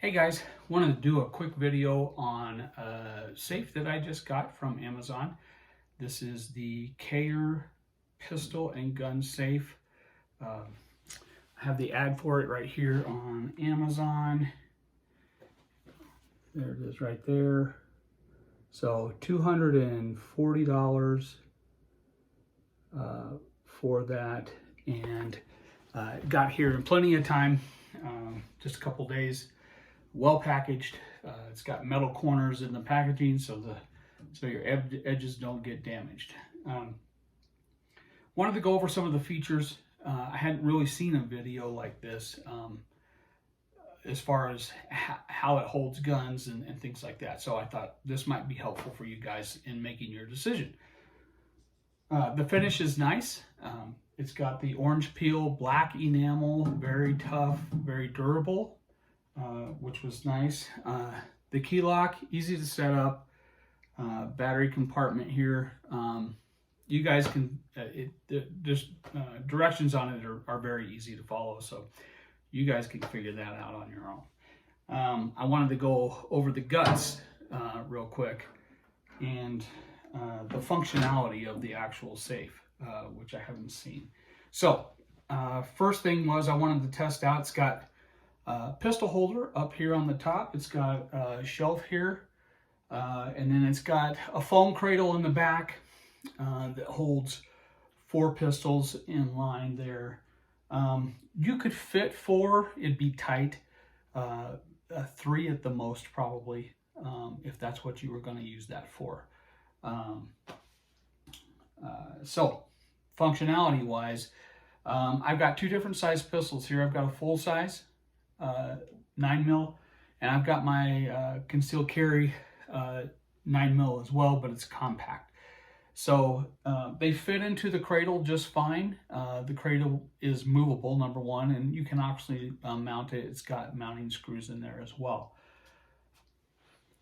Hey guys, wanted to do a quick video on a safe that I just got from Amazon. This is the Kaer pistol and gun safe. I have the ad for it right here on Amazon. There it is right there. So $240 for that, and got here in plenty of time, just a couple days. Well packaged. It's got metal corners in the packaging so your edges don't get damaged. Wanted to go over some of the features. I hadn't really seen a video like this as far as how it holds guns and things like that. So I thought this might be helpful for you guys in making your decision. The finish is nice. It's got the orange peel, black enamel, very tough, very durable. Which was nice. The key lock, easy to set up. Battery compartment here. You guys can, directions on it are very easy to follow, so you guys can figure that out on your own. I wanted to go over the guts real quick and the functionality of the actual safe, which I haven't seen. So first thing was I wanted to test out, it's got pistol holder up here on the top. It's got a shelf here, and then it's got a foam cradle in the back that holds 4 pistols in line there. You could fit 4, it'd be tight. 3 at the most probably, if that's what you were going to use that for. So functionality wise, I've got 2 different size pistols here. I've got a full size 9mm, and I've got my concealed carry 9mm as well, but it's compact. So they fit into the cradle just fine. The cradle is movable, number one, and you can actually mount it. It's got mounting screws in there as well.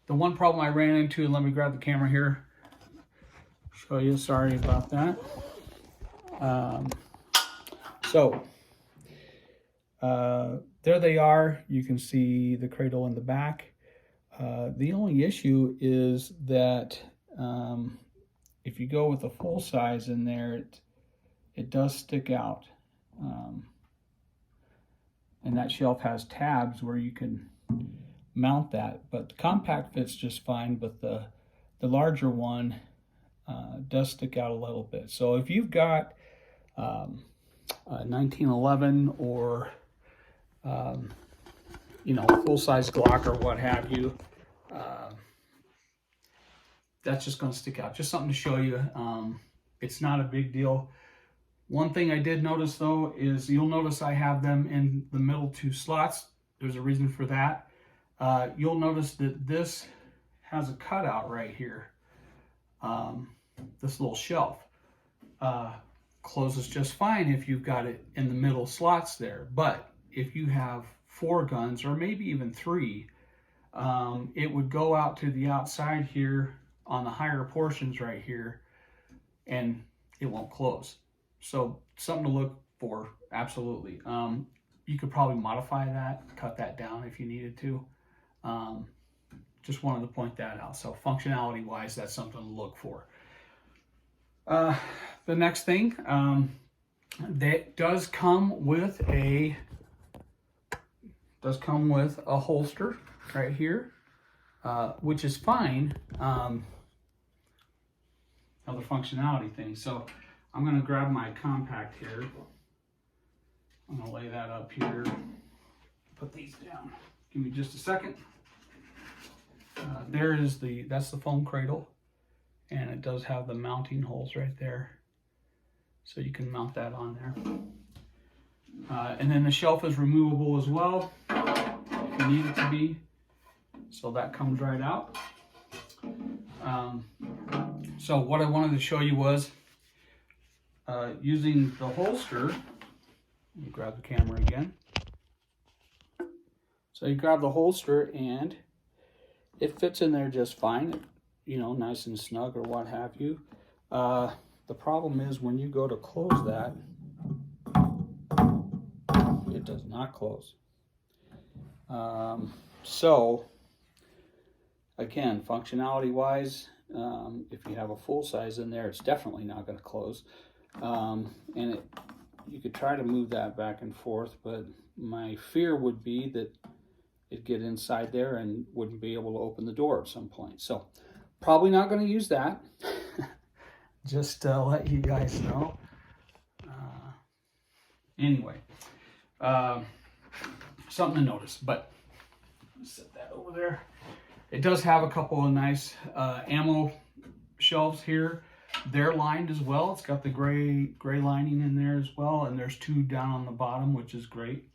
The one problem I ran into, let me grab the camera here, show you, sorry about that. There they are. You can see the cradle in the back. The only issue is that if you go with a full size in there, it does stick out. And that shelf has tabs where you can mount that. But the compact fits just fine, but the larger one does stick out a little bit. So if you've got a 1911 or full-size Glock or what have you, that's just going to stick out. Just something to show you. It's not a big deal. One thing I did notice though is you'll notice I have them in the middle 2 slots. There's a reason for that. You'll notice that this has a cutout right here. This little shelf closes just fine if you've got it in the middle slots there, but if you have 4 guns or maybe even 3, it would go out to the outside here on the higher portions right here, and it won't close. So something to look for, absolutely. You could probably modify that, cut that down if you needed to. Just wanted to point that out. So functionality wise, that's something to look for. The next thing, that does come with a holster right here, which is fine. Other functionality thing. So I'm going to grab my compact here. I'm going to lay that up here. Put these down. Give me just a second. That's the foam cradle, and it does have the mounting holes right there, so you can mount that on there. And then the shelf is removable as well if you need it to be, so that comes right out. So what I wanted to show you was using the holster. Let me grab the camera again. So you grab the holster and it fits in there just fine, nice and snug or what have you. The problem is when you go to close that, it does not close. So again, functionality wise, if you have a full size in there, it's definitely not going to close. And you could try to move that back and forth, but my fear would be that it'd get inside there and wouldn't be able to open the door at some point. So probably not going to use that. Just to let you guys know. Anyway, something to notice, but set that over there. It does have a couple of nice ammo shelves here. They're lined as well. It's got the gray lining in there as well, and there's two down on the bottom, which is great.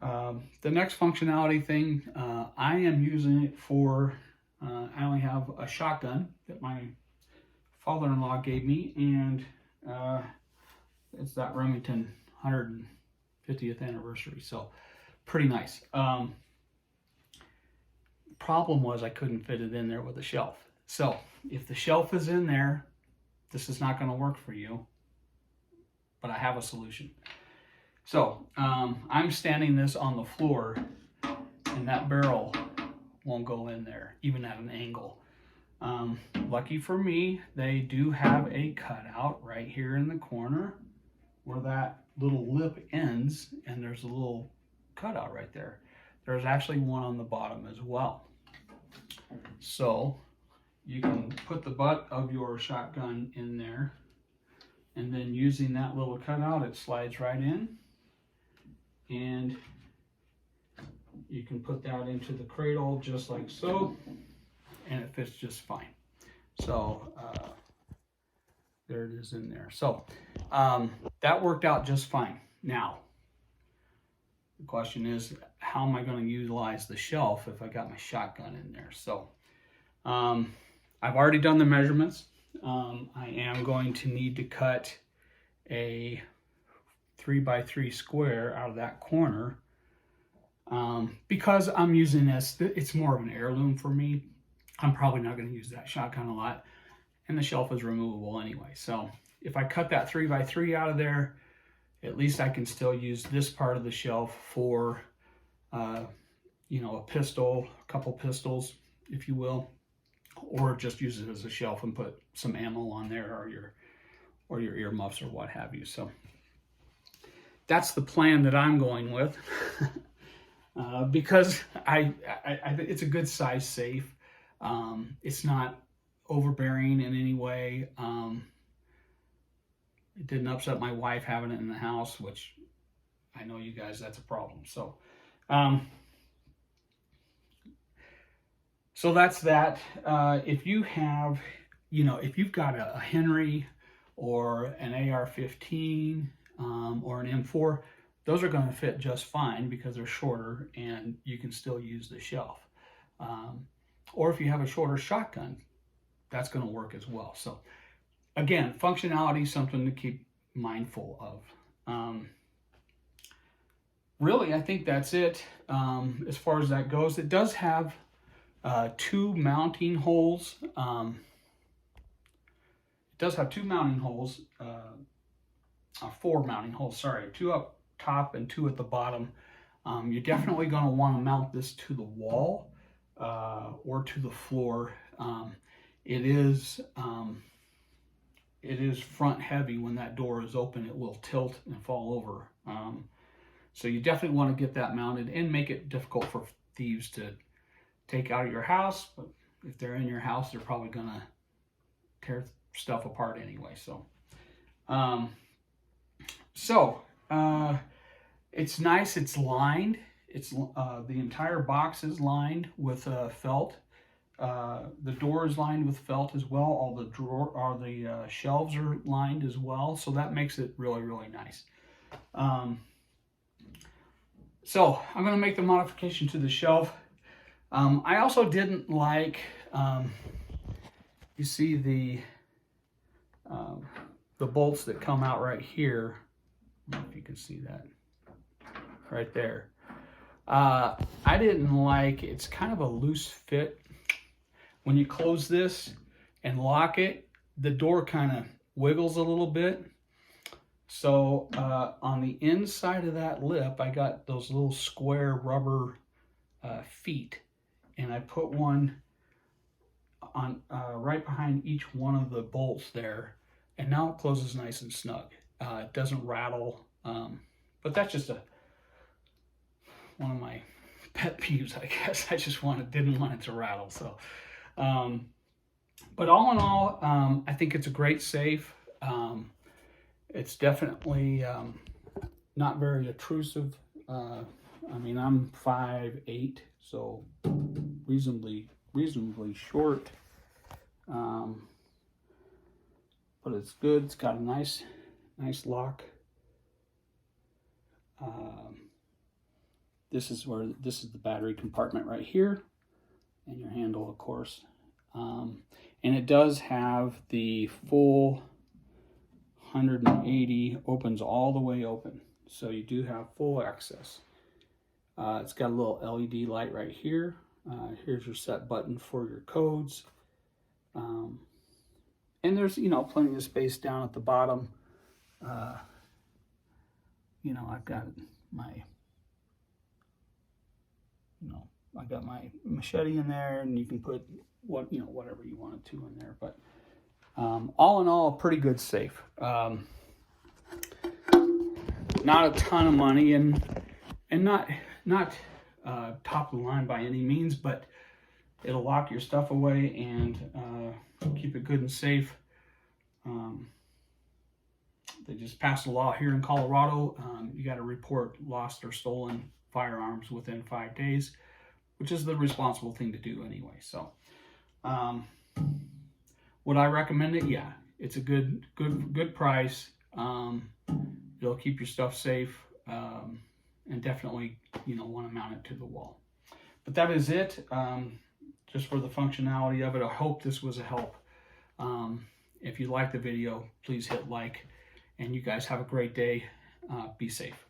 The next functionality thing, I am using it for, I only have a shotgun that my father-in-law gave me, and it's that Remington 150th anniversary, so pretty nice. Problem was I couldn't fit it in there with a shelf. So if the shelf is in there, this is not going to work for you, but I have a solution. So I'm standing this on the floor, and that barrel won't go in there, even at an angle. Lucky for me, they do have a cutout right here in the corner where that little lip ends, and there's a little cutout right there. There's actually one on the bottom as well. So you can put the butt of your shotgun in there, and then using that little cutout, it slides right in, and you can put that into the cradle just like so, and it fits just fine. So there it is in there. So that worked out just fine. Now the question is, how am I going to utilize the shelf if I got my shotgun in there? So I've already done the measurements. I am going to need to cut a 3x3 square out of that corner because I'm using this. It's more of an heirloom for me. I'm probably not going to use that shotgun a lot, and the shelf is removable anyway. So if I cut that 3x3 out of there, at least I can still use this part of the shelf for, you know, a pistol, a couple pistols, if you will, or just use it as a shelf and put some ammo on there, or your earmuffs or what have you. So that's the plan that I'm going with, because I it's a good size safe. It's not overbearing in any way. It didn't upset my wife having it in the house, which I know you guys, that's a problem. So, so that's that. If you have, you know, if you've got a Henry or an AR-15 or an M4, those are going to fit just fine because they're shorter and you can still use the shelf. Or if you have a shorter shotgun, that's going to work as well. So again, functionality is something to keep mindful of. Really, I think that's it as far as that goes. It does have two mounting holes. It does have two mounting holes, four mounting holes, sorry, two up top and two at the bottom. You're definitely going to want to mount this to the wall or to the floor. It is front heavy. When that door is open, it will tilt and fall over. So you definitely want to get that mounted and make it difficult for thieves to take out of your house. But if they're in your house, they're probably going to tear stuff apart anyway. So, it's nice. It's lined. It's the entire box is lined with felt. The door is lined with felt as well. All the shelves are lined as well. So that makes it really, really nice. So I'm going to make the modification to the shelf. I also didn't like, you see the bolts that come out right here. I don't know if you can see that right there. I didn't like, it's kind of a loose fit. When you close this and lock it, the door kind of wiggles a little bit. So on the inside of that lip, I got those little square rubber feet, and I put one on right behind each one of the bolts there, and now it closes nice and snug. It doesn't rattle, but that's just one of my pet peeves, I guess. I just didn't want it to rattle. So, but all in all, I think it's a great safe. It's definitely not very intrusive. I mean, I'm 5'8", so reasonably short. But it's good. It's got a nice lock. This is the battery compartment right here, and your handle, of course. And it does have the full 180, opens all the way open, so you do have full access. It's got a little LED light right here. Here's your set button for your codes. And there's, plenty of space down at the bottom. I've got I got my machete in there, and you can put whatever you wanted to in there. But all in all, a pretty good safe. Not a ton of money, and not top of the line by any means, but it'll lock your stuff away and keep it good and safe. They just passed a law here in Colorado. You got to report lost or stolen firearms within 5 days, which is the responsible thing to do anyway. So, would I recommend it? Yeah, it's a good price. It'll keep your stuff safe, and definitely want to mount it to the wall. But that is it. Just for the functionality of it. I hope this was a help. If you like the video, please hit like, and you guys have a great day. Be safe.